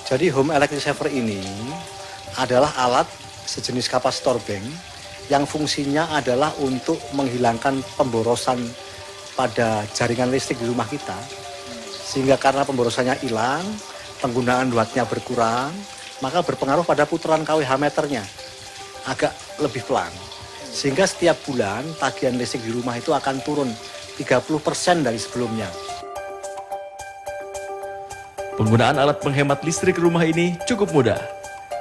Jadi home electric saver ini adalah alat sejenis kapasitor bank yang fungsinya adalah untuk menghilangkan pemborosan pada jaringan listrik di rumah kita. Sehingga karena pemborosannya hilang, penggunaan wattnya berkurang, maka berpengaruh pada putaran kWh meternya agak lebih pelan. Sehingga setiap bulan tagihan listrik di rumah itu akan turun 30% dari sebelumnya. Penggunaan alat penghemat listrik rumah ini cukup mudah.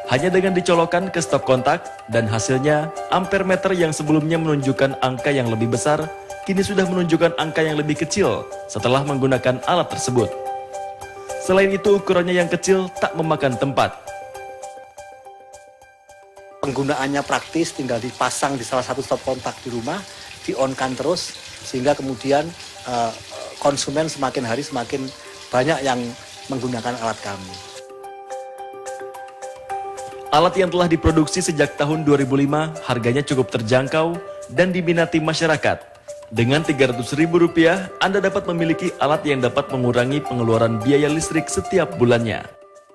Hanya dengan dicolokkan ke stop kontak dan hasilnya ampere meter yang sebelumnya menunjukkan angka yang lebih besar, kini sudah menunjukkan angka yang lebih kecil setelah menggunakan alat tersebut. Selain itu ukurannya yang kecil tak memakan tempat. Penggunaannya praktis, tinggal dipasang di salah satu stop kontak di rumah, di-on-kan terus, sehingga kemudian konsumen semakin hari semakin banyak yang menggunakan alat kami. Alat yang telah diproduksi sejak tahun 2005 harganya cukup terjangkau dan diminati masyarakat. Dengan Rp300.000, Anda dapat memiliki alat yang dapat mengurangi pengeluaran biaya listrik setiap bulannya.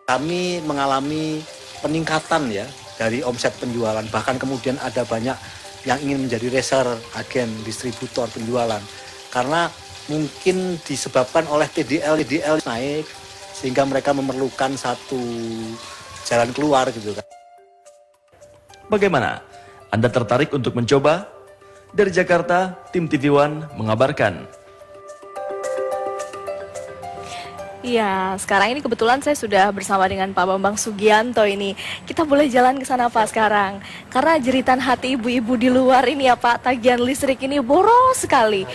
Kami mengalami peningkatan ya dari omset penjualan, bahkan kemudian ada banyak yang ingin menjadi reseller, agen, distributor penjualan. Karena mungkin disebabkan oleh TDL naik, sehingga mereka memerlukan satu jalan keluar gitu kan. Bagaimana? Anda tertarik untuk mencoba? Dari Jakarta, tim TV One mengabarkan. Iya, sekarang ini kebetulan saya sudah bersama dengan Pak Bambang Sugianto ini. Kita boleh jalan ke sana Pak sekarang. Karena jeritan hati ibu-ibu di luar ini ya Pak, tagihan listrik ini boros sekali.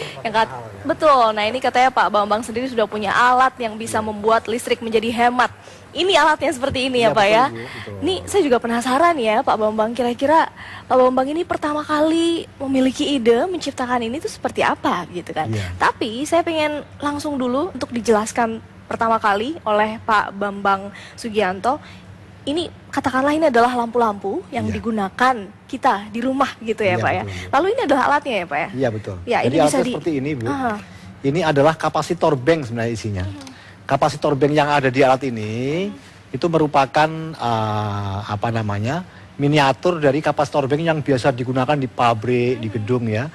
Betul, nah ini katanya Pak Bambang sendiri sudah punya alat yang bisa membuat listrik menjadi hemat. Ini alatnya seperti ini ya Pak ya. Ini saya juga penasaran ya Pak Bambang, kira-kira Pak Bambang ini pertama kali memiliki ide menciptakan ini tuh seperti apa gitu kan. Tapi saya pengen langsung dulu untuk dijelaskan pertama kali oleh Pak Bambang Sugianto. Ini katakanlah ini adalah lampu-lampu yang digunakan kita di rumah gitu ya Pak ya. Lalu ini adalah alatnya ya Pak ya? Iya betul. Ya, jadi ini bisa alatnya seperti ini Bu. Ini adalah kapasitor bank sebenarnya isinya. Kapasitor bank yang ada di alat ini itu merupakan miniatur dari kapasitor bank yang biasa digunakan di pabrik, di gedung ya,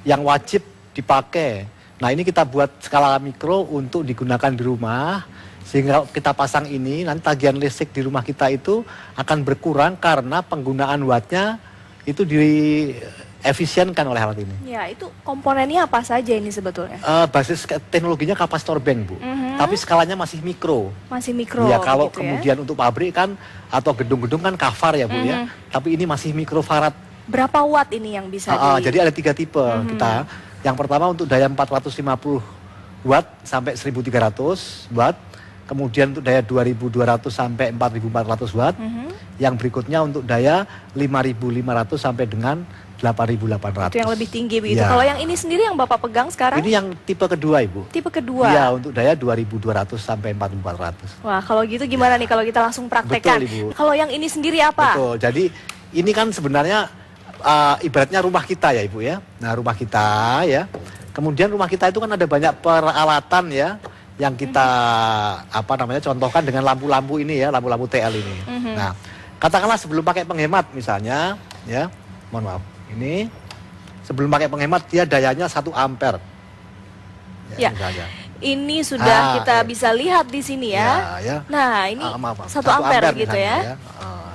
yang wajib dipakai. Nah ini kita buat skala mikro untuk digunakan di rumah, sehingga kita pasang ini nanti tagihan listrik di rumah kita itu akan berkurang karena penggunaan wattnya itu diefisienkan oleh alat ini. Ya, itu komponennya apa saja ini sebetulnya? Basis teknologinya kapasitor bank Bu, tapi skalanya masih mikro. Masih mikro. Ya kalau gitu kemudian untuk pabrik kan atau gedung-gedung kan kafar ya Bu ya, tapi ini masih mikrofarad. Berapa watt ini yang bisa Jadi ada 3 tipe kita. Yang pertama untuk daya 450 watt sampai 1300 watt. Kemudian untuk daya 2200 sampai 4400 watt. Yang berikutnya untuk daya 5500 sampai dengan 8800. Itu yang lebih tinggi begitu. Kalau yang ini sendiri yang Bapak pegang sekarang? Ini yang tipe kedua Ibu. Tipe kedua? Iya, untuk daya 2200 sampai 4400. Wah, kalau gitu gimana nih kalau kita langsung praktekkan? Betul, Ibu. Kalau yang ini sendiri apa? Betul, jadi ini kan sebenarnya ibaratnya rumah kita ya Ibu ya. Nah rumah kita ya. Kemudian rumah kita itu kan ada banyak peralatan ya. Yang kita contohkan dengan lampu-lampu ini ya. Lampu-lampu TL ini. Nah katakanlah sebelum pakai penghemat misalnya ya. Mohon maaf. Ini sebelum pakai penghemat dia dayanya 1 ampere. Ya. Misalnya. Ini sudah kita bisa lihat di sini ya. Nah ini 1 ampere gitu ya.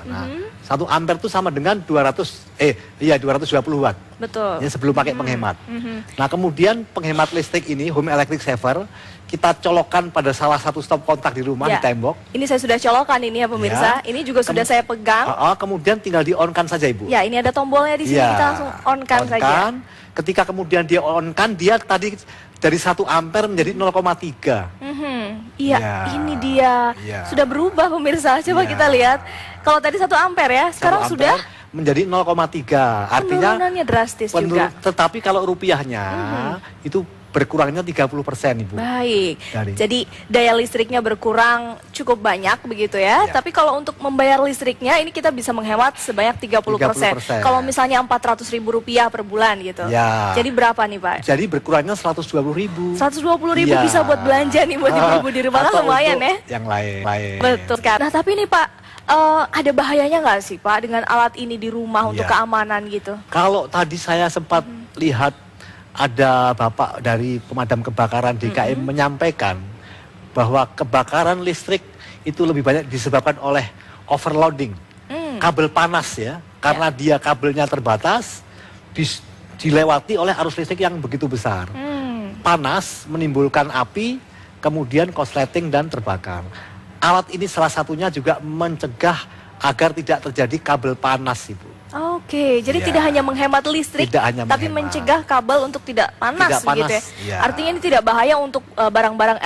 Nah, 1 ampere itu sama dengan 220 watt. Betul. Ya, sebelum pakai penghemat. Nah, kemudian penghemat listrik ini, home electric saver, kita colokkan pada salah satu stop kontak di rumah di tembok. Ini saya sudah colokkan ini ya pemirsa. Ini juga sudah saya pegang. Kemudian tinggal di-on-kan saja Ibu. Ya, ini ada tombolnya di sini, kita langsung on-kan saja. Ketika kemudian dia on-kan, dia tadi dari 1 ampere menjadi 0,3. Iya, ini dia. Sudah berubah pemirsa. Coba kita lihat. Kalau tadi 1 ampere ya, sekarang sudah menjadi 0,3. Artinya penurunannya drastis juga. Tetapi kalau rupiahnya itu berkurangnya 30% Ibu. Baik, Dari- jadi daya listriknya berkurang cukup banyak begitu ya. Ya. Tapi kalau untuk membayar listriknya ini kita bisa menghemat sebanyak 30%. 30%. Kalau misalnya Rp400.000 per bulan gitu. Ya. Jadi berapa nih Pak? Jadi berkurangnya 120.000. 120.000 Iya. bisa buat belanja nih buat ibu-ibu di rumah kan Atau lumayan untuk ya. Yang lain. Betul kan. Nah tapi nih Pak, ada bahayanya nggak sih Pak dengan alat ini di rumah untuk Ya. keamanan gitu? Kalau tadi saya sempat lihat ada Bapak dari pemadam kebakaran DKI menyampaikan bahwa kebakaran listrik itu lebih banyak disebabkan oleh overloading, kabel panas ya, karena dia kabelnya terbatas, dilewati oleh arus listrik yang begitu besar. Panas menimbulkan api, kemudian korsleting dan terbakar. Alat ini salah satunya juga mencegah agar tidak terjadi kabel panas, Ibu. Oke, jadi Ya. tidak hanya menghemat listrik, Tidak hanya tapi menghemat. mencegah kabel untuk tidak panas, Tidak begitu ya. panas, ya. Artinya ini tidak bahaya untuk barang-barang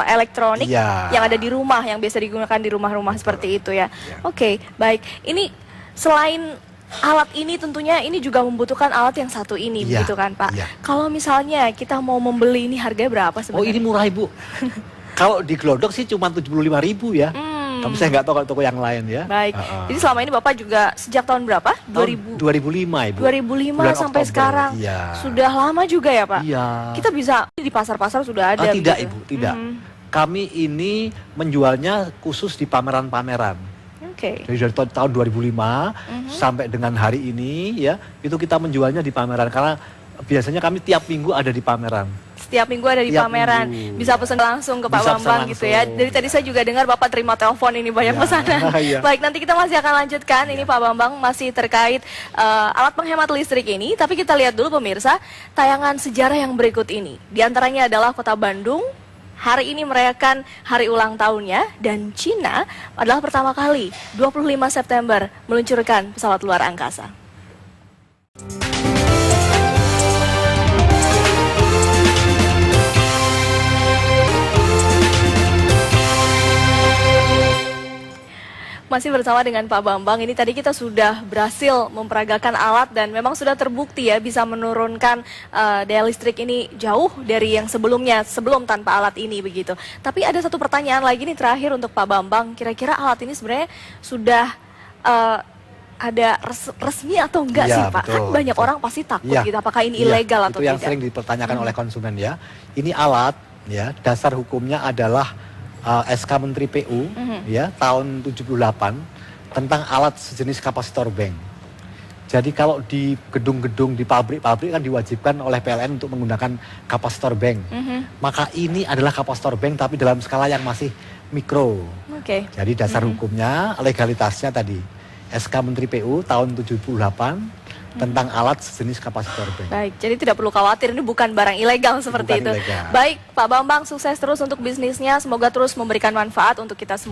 elektronik Ya. yang ada di rumah, yang biasa digunakan di rumah-rumah seperti itu ya. Oke, baik. Ini selain alat ini tentunya ini juga membutuhkan alat yang satu ini, Ya, begitu kan Pak? ya. Kalau misalnya kita mau membeli ini harganya berapa Oh sebenarnya? ini murah Ibu. Kalau di Glodok sih cuma 75.000 ya. Tapi saya nggak tahu kalau toko yang lain ya. Baik. Heeh. Jadi selama ini Bapak juga sejak tahun berapa? Tahun 2005 Ibu. 2005 Bulan sampai Oktober, sekarang. Iya. Sudah lama juga ya Pak? Iya. Kita bisa di pasar-pasar sudah ada. Tidak begitu? Ibu, tidak. Kami ini menjualnya khusus di pameran-pameran. Oke. Jadi dari tahun 2005 sampai dengan hari ini ya, itu kita menjualnya di pameran karena biasanya kami tiap minggu ada di pameran. Setiap minggu ada di Tiap pameran. minggu. Bisa pesan langsung ke Pak Bisa pesan Bambang gitu ya. langsung. Dari tadi saya juga dengar Bapak terima telepon ini banyak Ya, pesanan. iya. Baik, nanti kita masih akan lanjutkan. Ini Pak Bambang masih terkait alat penghemat listrik ini. Tapi kita lihat dulu pemirsa, tayangan sejarah yang berikut ini. Di antaranya adalah Kota Bandung. Hari ini merayakan hari ulang tahunnya dan Cina adalah pertama kali 25 September meluncurkan pesawat luar angkasa. Masih bersama dengan Pak Bambang, ini tadi kita sudah berhasil memperagakan alat dan memang sudah terbukti ya bisa menurunkan daya listrik ini jauh dari yang sebelumnya, sebelum tanpa alat ini begitu. Tapi ada satu pertanyaan lagi nih terakhir untuk Pak Bambang, kira-kira alat ini sebenarnya sudah ada resmi atau enggak Iya, sih Pak? betul, Kan banyak betul. orang pasti takut Iya, gitu, apakah ini iya, ilegal atau itu yang tidak? sering dipertanyakan oleh konsumen ya. Ini alat ya, dasar hukumnya adalah SK Menteri PU ya tahun 78 tentang alat sejenis kapasitor bank. Jadi kalau di gedung-gedung di pabrik-pabrik kan diwajibkan oleh PLN untuk menggunakan kapasitor bank. Maka ini adalah kapasitor bank tapi dalam skala yang masih mikro. Oke. Jadi dasar hukumnya, legalitasnya tadi SK Menteri PU tahun 78 tentang alat sejenis kapasitor bank. Baik, jadi tidak perlu khawatir, ini bukan barang ilegal seperti Bukan itu. ilegal. Baik, Pak Bambang, sukses terus untuk bisnisnya, semoga terus memberikan manfaat untuk kita semua.